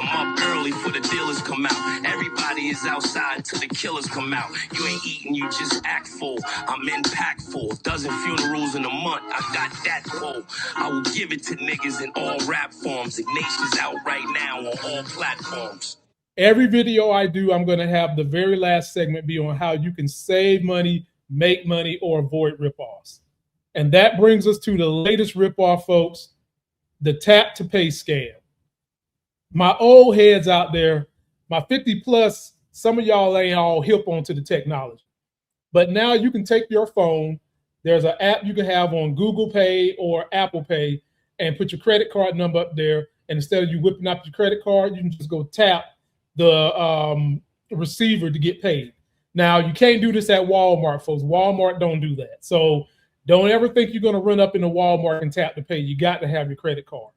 I'm up early for the dealers come out. Everybody is outside till the killers come out. You ain't eating, you just act full. I'm impactful. Dozen funerals in a month. I got that quote. I will give it to niggas in all rap forms. Ignatius out right now on all platforms. Every video I do, I'm going to have the very last segment be on how you can save money, make money, or avoid ripoffs. And that brings us to the latest ripoff, folks, the tap to pay scam. My old heads out there, my 50 plus, some of y'all ain't all hip onto the technology. But now you can take your phone, there's an app you can have on Google Pay or Apple Pay, and put your credit card number up there. And instead of you whipping out your credit card, you can just go tap the receiver to get paid. Now, you can't do this at Walmart, folks. Walmart don't do that. So don't ever think you're going to run up into Walmart and tap to pay. You got to have your credit card.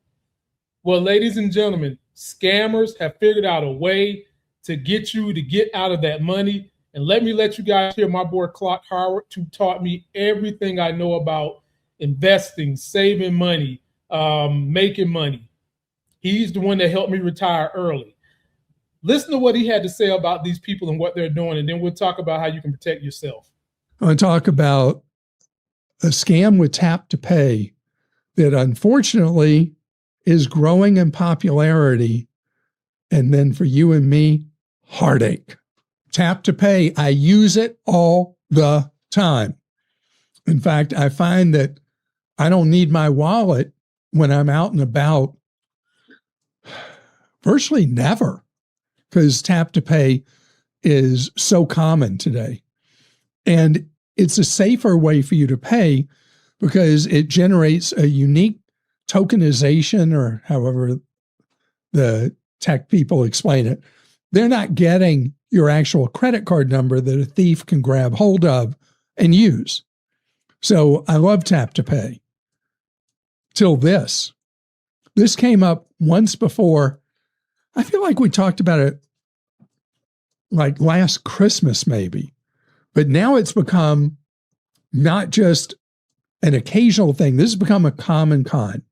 Well, ladies and gentlemen, scammers have figured out a way to get you to get out of that money. And let you guys hear my boy Clark Howard, who taught me everything I know about investing, saving money, making money. He's the one that helped me retire early. Listen to what he had to say about these people and what they're doing, and then we'll talk about how you can protect yourself. I want to talk about a scam with tap to pay that unfortunately is growing in popularity. And then for you and me, heartache. Tap to pay, I use it all the time. In fact, I find that I don't need my wallet when I'm out and about. Virtually never. Because tap to pay is so common today. And it's a safer way for you to pay because it generates a unique tokenization, or however the tech people explain it. They're not getting your actual credit card number that a thief can grab hold of and use. So I love tap to pay. Till this. This came up once before. I feel like we talked about it like last Christmas maybe, but now it's become not just an occasional thing. This has become a common con.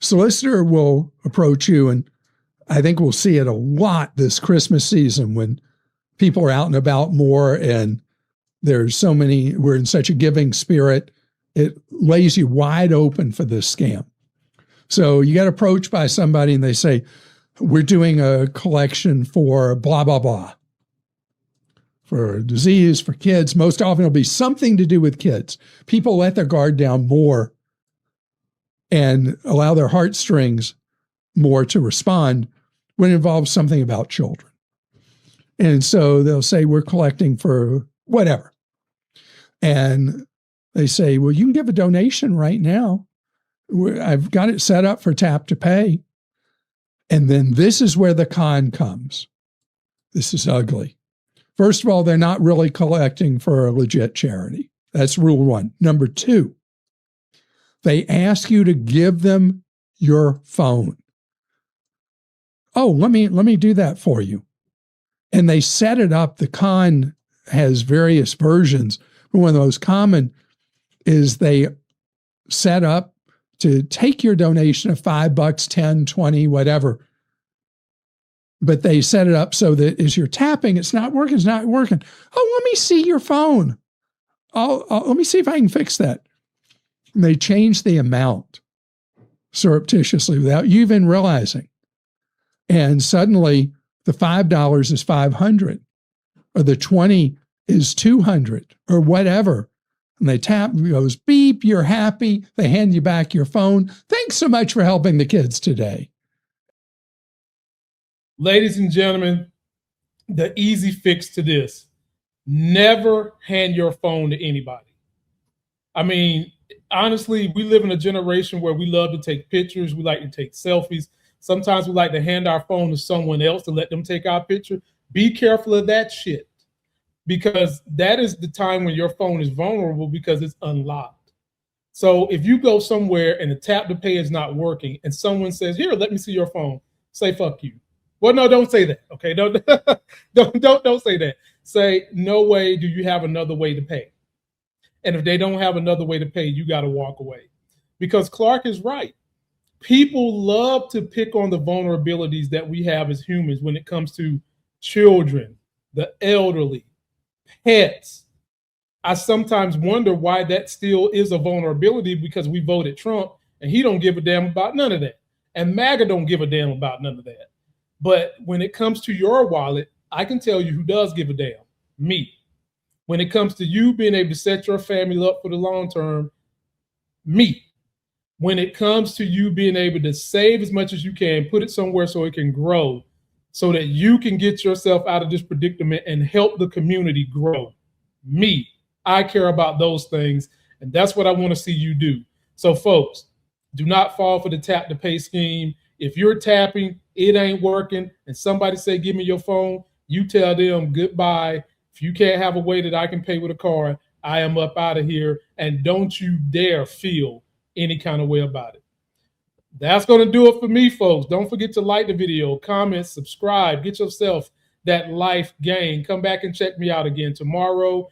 Solicitor will approach you, and I think we'll see it a lot this Christmas season when people are out and about more and there's so many, we're in such a giving spirit. It lays you wide open for this scam. So you get approached by somebody and they say, we're doing a collection for blah, blah, blah. For a disease, for kids. Most often it'll be something to do with kids. People let their guard down more and allow their heartstrings more to respond when it involves something about children. And so they'll say, we're collecting for whatever. And they say, well, you can give a donation right now. I've got it set up for tap to pay. And then this is where the con comes. This is ugly. First of all, they're not really collecting for a legit charity. That's rule one. Number two, they ask you to give them your phone. Oh, let me do that for you. And they set it up. The con has various versions, but one of the most common is they set up to take your donation of $5, 10, 20, whatever. But they set it up so that as you're tapping, it's not working. Oh, let me see your phone. Let me see if I can fix that. And they change the amount surreptitiously without you even realizing. And suddenly the $5 is $500, or the 20 is $200, or whatever. And they tap, it goes beep, you're happy. They hand you back your phone. Thanks so much for helping the kids today. Ladies and gentlemen, the easy fix to this: never hand your phone to anybody. I mean, honestly, we live in a generation where we love to take pictures. We like to take selfies. Sometimes we like to hand our phone to someone else to let them take our picture. Be careful of that shit, because that is the time when your phone is vulnerable because it's unlocked. So if you go somewhere and the tap to pay is not working and someone says, here, let me see your phone, say, fuck you. Well, no, don't say that. Okay. Don't say that. Say, no way do you have another way to pay. And if they don't have another way to pay, you got to walk away, because Clark is right. People love to pick on the vulnerabilities that we have as humans when it comes to children, the elderly, pets. I sometimes wonder why that still is a vulnerability, because we voted Trump and he don't give a damn about none of that. And MAGA don't give a damn about none of that. But when it comes to your wallet, I can tell you who does give a damn: me. When it comes to you being able to set your family up for the long term, me. When it comes to you being able to save as much as you can, put it somewhere so it can grow, so that you can get yourself out of this predicament and help the community grow, me. I care about those things, and that's what I want to see you do. So, folks, do not fall for the tap to pay scheme. If you're tapping, it ain't working, and somebody say, give me your phone, you tell them goodbye. If you can't have a way that I can pay with a card, I am up out of here, and don't you dare feel any kind of way about it. That's going to do it for me, folks. Don't forget to like the video, comment, subscribe, get yourself that life gain. Come back and check me out again tomorrow.